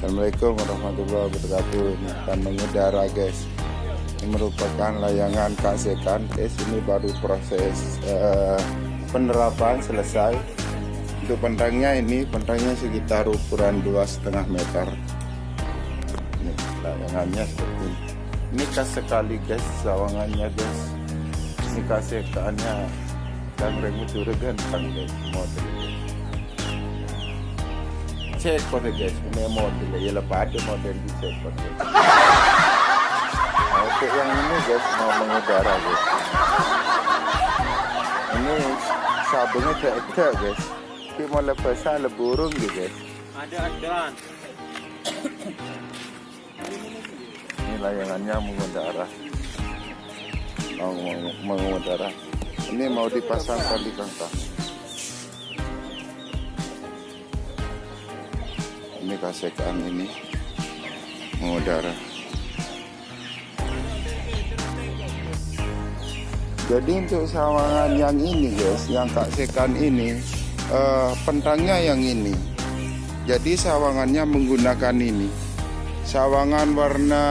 Assalamualaikum warahmatullahi wabarakatuh. Ini akan mengudara guys. Ini merupakan layangan Kak guys. Ini baru proses penerapan selesai. Untuk pentangnya sekitar ukuran 2,5 meter. Ini layangannya seperti ini. Ini khas sekali guys sawangannya guys. Ini kasihkannya dan remu curigan kan guys model. Cek kode guys, ini model ya lepas ada model di cek kode. Nah, untuk yang ini guys mau mengudara guys. Ini sabungnya cek guys. Tapi mau lepasan leburung gitu guys. Ada. Ini layangannya mengudara. Mengudara. Ini mau dipasangkan di kangkang. Ini kasekan ini mengudara. Jadi untuk sawangan yang ini guys, yang kasekan ini, pentangnya yang ini. Jadi sawangannya menggunakan ini. Sawangan warna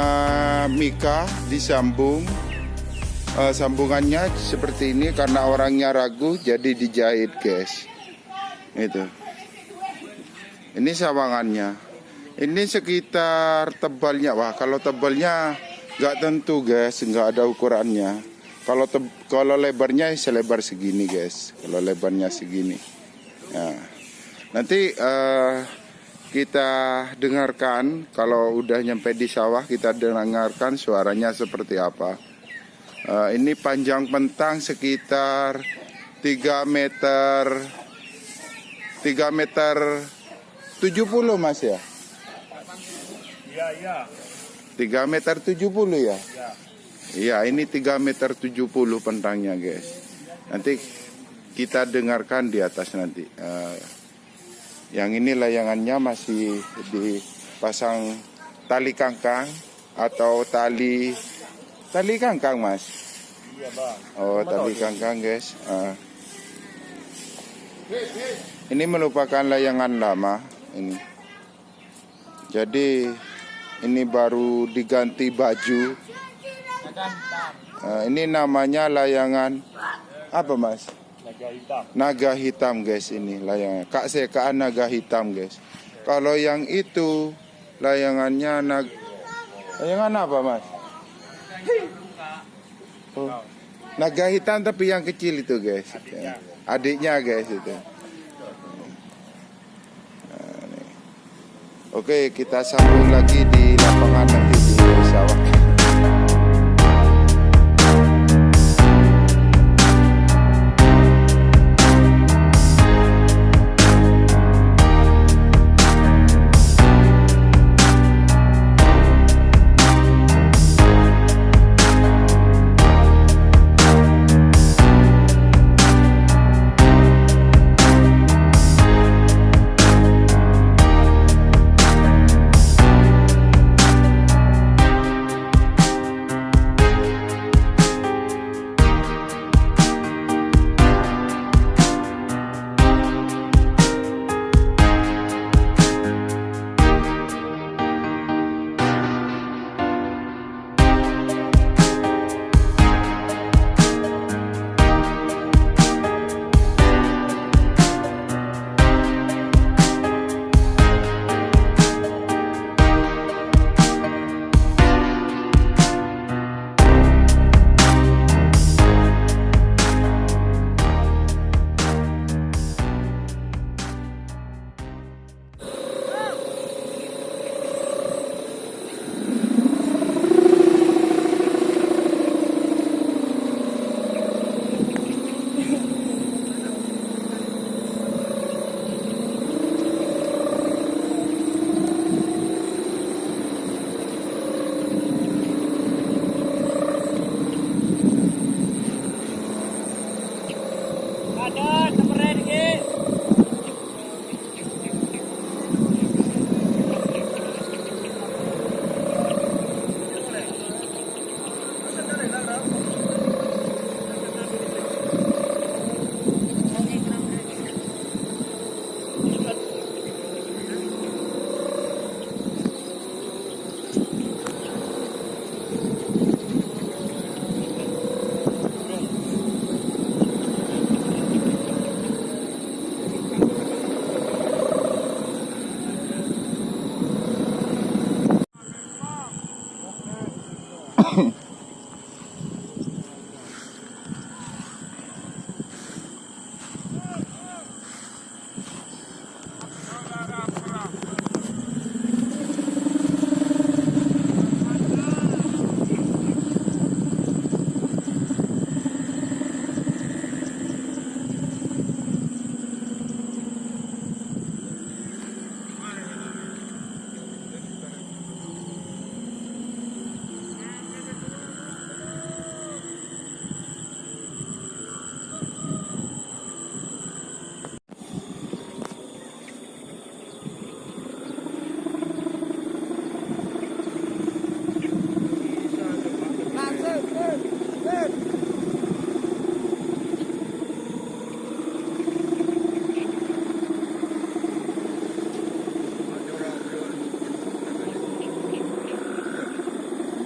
mika disambung. Sambungannya seperti ini karena orangnya ragu, jadi dijahit guys. Itu. Ini sawangannya. Ini sekitar tebalnya. Wah, kalau tebalnya nggak tentu guys, nggak ada ukurannya. Kalau lebarnya selebar segini guys. Kalau lebarnya segini. Nah, nanti kita dengarkan kalau udah nyampe di sawah, kita dengarkan suaranya seperti apa. Ini panjang pentang sekitar 3 meter 70 mas ya? Iya. 3 meter 70 ya? Iya, ini 3 meter 70 pentangnya guys. Nanti kita dengarkan di atas nanti. Yang ini layangannya masih dipasang tali kangkang atau tali kangkang mas? Iya bang. Oh, tali kangkang guys. Ini merupakan layangan lama ini. Jadi ini baru diganti baju. Ini namanya layangan apa mas? Naga hitam. Naga hitam guys ini layangan. Sekaan naga hitam guys. Kalau yang itu layangannya layangan apa mas? Oh, naga hitam tapi yang kecil itu guys. Adiknya guys itu. Oke, kita sambung lagi di lapangan nanti di sawah.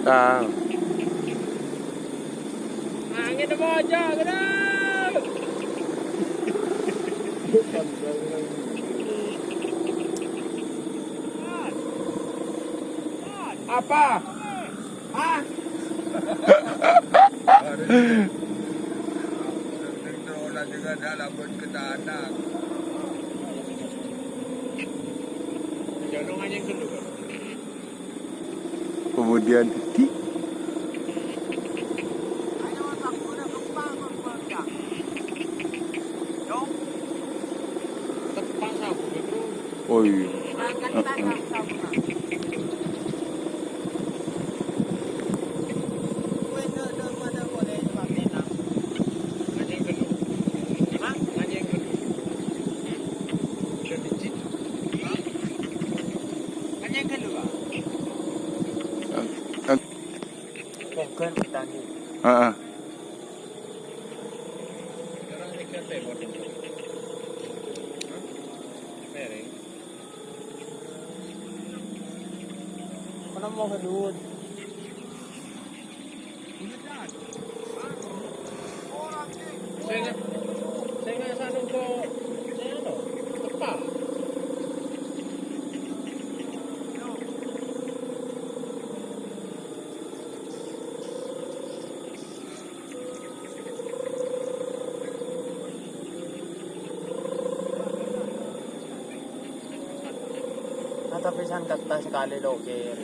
Tahu. Angin apa aja, gerak. Apa? Ah? juga dalam buat kita anak. Jangan yang kedua. Kemudian titik. Tepat sabu itu. Oh iya. Kan petani. Heeh. Sekarang ini kan tembok. Mereng. Mana mau kedua? Saya nggak sanu kok. Saya no. Tepat. Tapi san kata sekali loker.